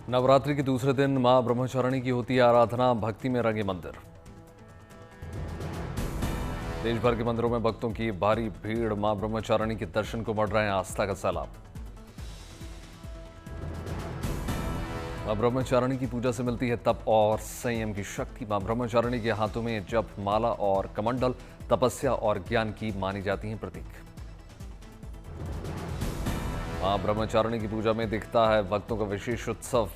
नवरात्रि के दूसरे दिन मां ब्रह्मचारिणी की होती है आराधना, भक्ति में रंगे मंदिर। देश भर के मंदिरों में भक्तों की भारी भीड़, मां ब्रह्मचारिणी के दर्शन को बढ़ रहे हैं आस्था का सैलाब। मां ब्रह्मचारिणी की पूजा से मिलती है तप और संयम की शक्ति। मां ब्रह्मचारिणी के हाथों में जप, माला और कमंडल तपस्या और ज्ञान की मानी जाती हैं प्रतीक। मां ब्रह्मचारिणी की पूजा में दिखता है भक्तों का विशेष उत्सव।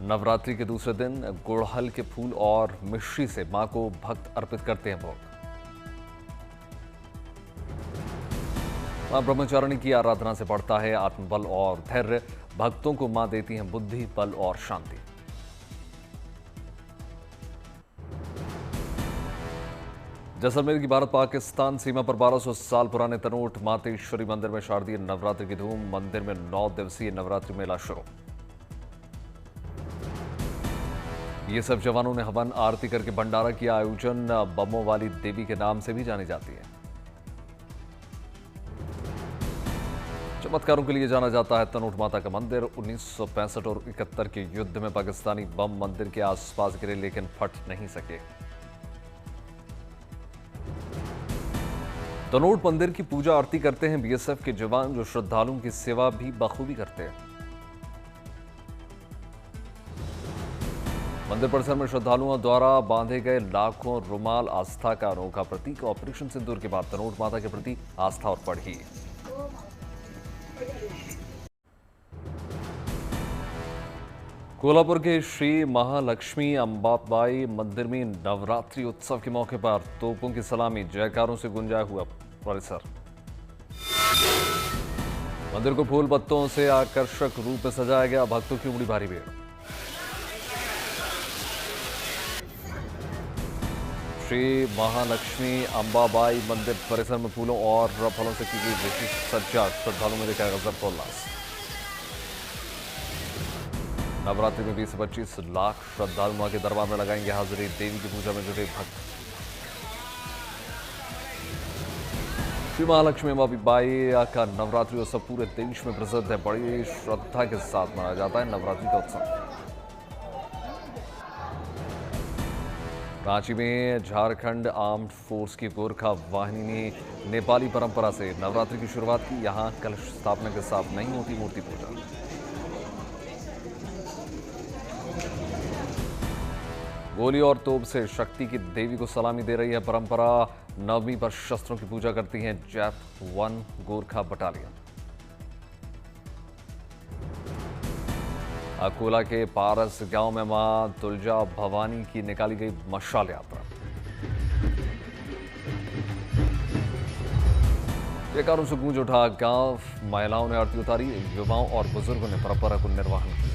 नवरात्रि के दूसरे दिन गुड़हल के फूल और मिश्री से मां को भक्त अर्पित करते हैं भोग। मां ब्रह्मचारिणी की आराधना से बढ़ता है आत्मबल और धैर्य। भक्तों को मां देती हैं बुद्धि, बल और शांति। जैसलमेर की भारत पाकिस्तान सीमा पर 1200 साल पुराने तनोट मातेश्वरी मंदिर में शारदीय नवरात्रि की धूम। मंदिर में 9 दिवसीय नवरात्रि मेला शुरू। बीएसएफ जवानों ने हवन आरती करके भंडारा किया आयोजन। बमों वाली देवी के नाम से भी जानी जाती है। चमत्कारों के लिए जाना जाता है तनोट माता का मंदिर। 1965 और 71 के युद्ध में पाकिस्तानी बम मंदिर के आसपास गिरे लेकिन फट नहीं सके। तनोट मंदिर की पूजा आरती करते हैं बीएसएफ के जवान, जो श्रद्धालुओं की सेवा भी बखूबी करते हैं। मंदिर परिसर में श्रद्धालुओं द्वारा बांधे गए लाखों रुमाल आस्था का अनोखा प्रतीक। ऑपरेशन सिंदूर के बाद तनोट माता के प्रति आस्था और बढ़ी। कोल्हापुर के श्री महालक्ष्मी अंबाबाई मंदिर में नवरात्रि उत्सव के मौके पर तोपों की सलामी, जयकारों से गुंजाया हुआ परिसर। मंदिर को फूल पत्तों से आकर्षक रूप में सजाया गया। भक्तों की उमड़ी भारी भीड़। श्री महालक्ष्मी अंबाबाई मंदिर परिसर में फूलों और फलों से की गई विशिष्ट सज्जा, श्रद्धालुओं में देखा गजब उल्लास। नवरात्रि में 20 से 25 लाख श्रद्धालु मां के दरबार में लगाएंगे हाजिरी। देवी की पूजा में जुटे भक्त। श्री महालक्ष्मी अंबाबाई का नवरात्रि उत्सव पूरे देश में प्रसिद्ध है। बड़ी श्रद्धा के साथ मनाया जाता है नवरात्रि का उत्सव। रांची में झारखंड आर्म्ड फोर्स की गोरखा वाहिनी ने नेपाली परंपरा से नवरात्रि की शुरुआत की। यहां कलश स्थापना के साथ नहीं होती मूर्ति पूजा। गोली और तोप से शक्ति की देवी को सलामी दे रही है परंपरा। नवमी पर शस्त्रों की पूजा करती हैं जैप 1 गोरखा बटालियन। अकोला के पारस गांव में मां तुलजा भवानी की निकाली गई मशाल यात्रा। जयकारों से गूंज उठा गांव। महिलाओं ने आरती उतारी। युवाओं और बुजुर्गों ने परंपरा को निर्वहन किया।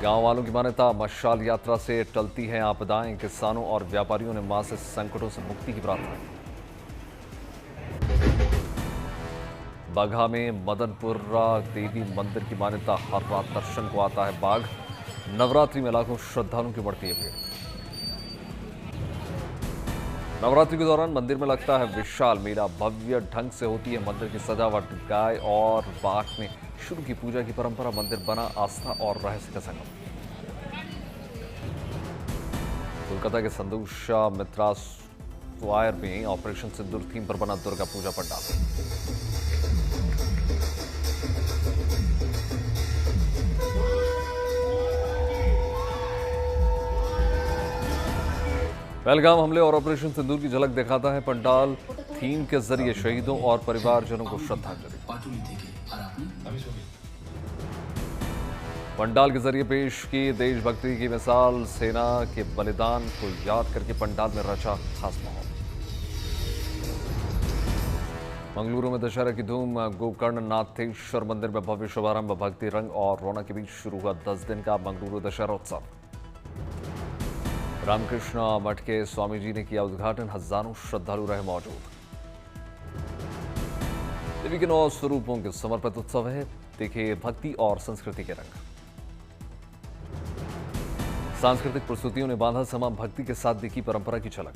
गांव वालों की मान्यता, मशाल यात्रा से टलती हैं आपदाएं। किसानों और व्यापारियों ने मां से संकटों से मुक्ति की प्रार्थना की। बाघा में मदनपुरा देवी मंदिर की मान्यता, हर रात दर्शन को आता है बाघ। नवरात्रि में लाखों श्रद्धालुओं की बढ़ती है भीड़। नवरात्रि के दौरान मंदिर में लगता है विशाल मेला। भव्य ढंग से होती है मंदिर की सजावट। गाय और बाघ ने शुरू की पूजा की परंपरा। मंदिर बना आस्था और रहस्य का संगम। कोलकाता के संतोषा मित्रा स्क्वायर में ऑपरेशन सिंदूर थीम पर बना दुर्गा पूजा पंडाल। पहलगाम हमले और ऑपरेशन सिंदूर की झलक दिखाता है पंडाल। थीम के जरिए शहीदों और परिवारजनों को श्रद्धांजलि। पंडाल के जरिए पेश की देशभक्ति की मिसाल। सेना के बलिदान को याद करके पंडाल में रचा खास माहौल। मंगलुरु में दशहरा की धूम। गोकर्ण नाथेश्वर मंदिर में भव्य शुभारंभ। भक्ति, रंग और रौनक के बीच शुरू हुआ 10 दिन का मंगलुरु दशहरा उत्सव। रामकृष्ण मठ के स्वामी जी ने किया उद्घाटन। हजारों श्रद्धालु रहे मौजूद। देवी के 9 स्वरूपों के समर्पित उत्सव है। देखिए भक्ति और संस्कृति के रंग। सांस्कृतिक प्रस्तुतियों ने बांधा समा। भक्ति के साथ दिखी परंपरा की झलक।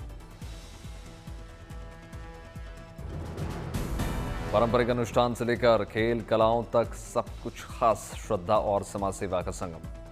पारंपरिक अनुष्ठान से लेकर खेल कलाओं तक सब कुछ खास, श्रद्धा और समाज सेवा का संगम।